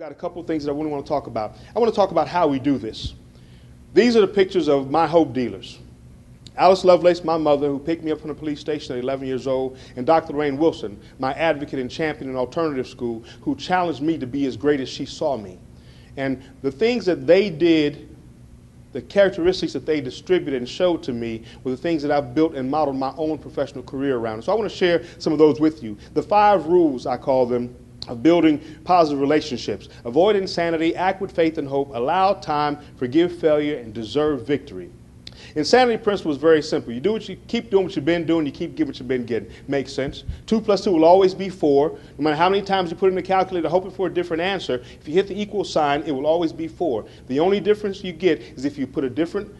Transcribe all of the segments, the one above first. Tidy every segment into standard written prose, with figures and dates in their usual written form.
got a couple of things that I really want to talk about. I want to talk about how we do this. These are the pictures of my hope dealers. Alice Lovelace, my mother, who picked me up from the police station at 11 years old, and Dr. Lorraine Wilson, my advocate and champion in alternative school, who challenged me to be as great as she saw me. And the things that they did, the characteristics that they distributed and showed to me were the things that I've built and modeled my own professional career around. So I want to share some of those with you. The 5 rules, I call them, of building positive relationships. Avoid insanity, act with faith and hope, allow time, forgive failure, and deserve victory. Insanity principle is very simple. You keep doing what you've been doing, you keep getting what you've been getting. Makes sense. 2 plus 2 will always be 4. No matter how many times you put in the calculator hoping for a different answer, if you hit the equal sign, it will always be 4. The only difference you get is if you put a different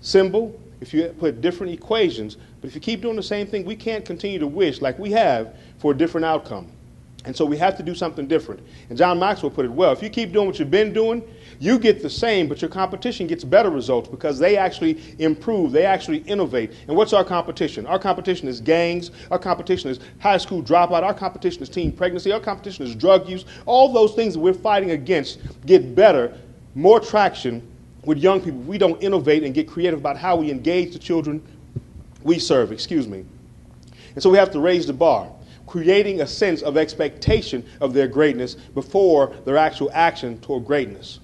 symbol, if you put different equations. But if you keep doing the same thing, we can't continue to wish, like we have, for a different outcome. And so we have to do something different. And John Maxwell put it well. If you keep doing what you've been doing, you get the same, but your competition gets better results because they actually improve. They actually innovate. And what's our competition? Our competition is gangs. Our competition is high school dropout. Our competition is teen pregnancy. Our competition is drug use. All those things that we're fighting against get better, more traction with young people. We don't innovate and get creative about how we engage the children we serve. And so we have to raise the bar, creating a sense of expectation of their greatness before their actual action toward greatness.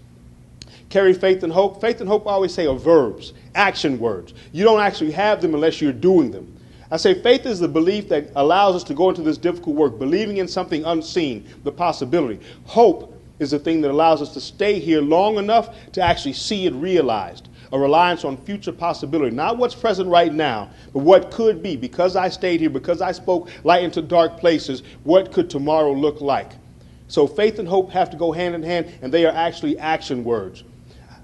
Carry faith and hope. Faith and hope, I always say, are verbs, action words. You don't actually have them unless you're doing them. I say faith is the belief that allows us to go into this difficult work, believing in something unseen, the possibility. Hope is the thing that allows us to stay here long enough to actually see it realized. A reliance on future possibility, not what's present right now, but what could be. Because I stayed here, because I spoke light into dark places, what could tomorrow look like? So faith and hope have to go hand in hand, and they are actually action words.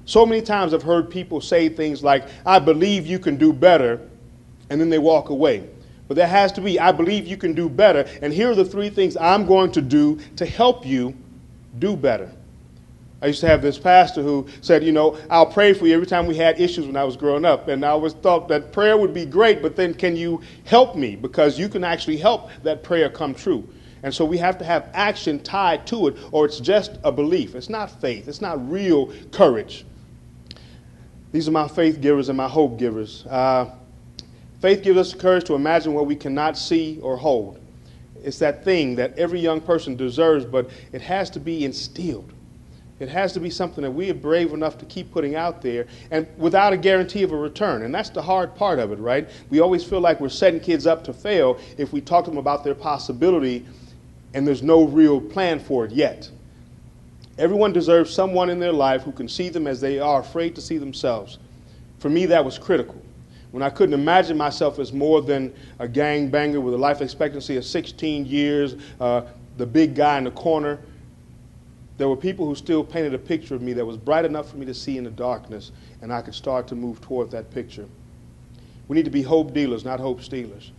So many times I've heard people say things like, I believe you can do better, and then they walk away. But there has to be, I believe you can do better, and here are the 3 things I'm going to do to help you do better. I used to have this pastor who said, I'll pray for you every time we had issues when I was growing up. And I always thought that prayer would be great, but then can you help me? Because you can actually help that prayer come true. And so we have to have action tied to it, or it's just a belief. It's not faith. It's not real courage. These are my faith givers and my hope givers. Faith gives us the courage to imagine what we cannot see or hold. It's that thing that every young person deserves, but it has to be instilled. It has to be something that we are brave enough to keep putting out there and without a guarantee of a return. And that's the hard part of it, right? We always feel like we're setting kids up to fail if we talk to them about their possibility and there's no real plan for it yet. Everyone deserves someone in their life who can see them as they are afraid to see themselves. For me, that was critical. When I couldn't imagine myself as more than a gangbanger with a life expectancy of 16 years, the big guy in the corner, there were people who still painted a picture of me that was bright enough for me to see in the darkness, and I could start to move toward that picture. We need to be hope dealers, not hope stealers.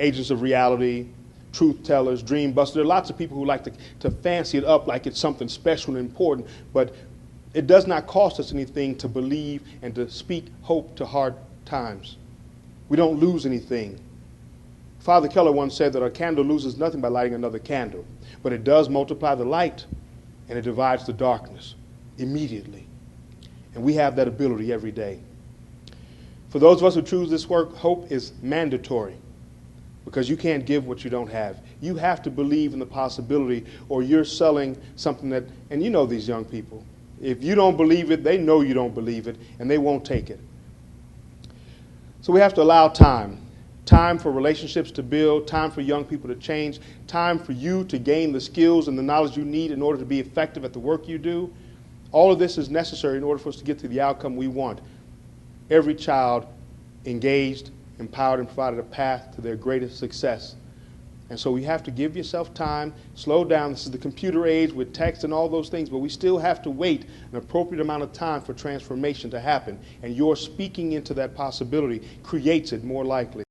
Agents of reality, truth tellers, dream busters. There are lots of people who like to fancy it up like it's something special and important, but it does not cost us anything to believe and to speak hope to hard times. We don't lose anything. Father Keller once said that a candle loses nothing by lighting another candle, but it does multiply the light, and it divides the darkness immediately. And we have that ability every day. For those of us who choose this work, hope is mandatory because you can't give what you don't have. You have to believe in the possibility, or you're selling something that, and you know these young people, if you don't believe it, they know you don't believe it, and they won't take it. So we have to allow time. Time for relationships to build, time for young people to change, time for you to gain the skills and the knowledge you need in order to be effective at the work you do. All of this is necessary in order for us to get to the outcome we want. Every child engaged, empowered, and provided a path to their greatest success. And so we have to give yourself time, slow down. This is the computer age with text and all those things, but we still have to wait an appropriate amount of time for transformation to happen. And your speaking into that possibility creates it more likely.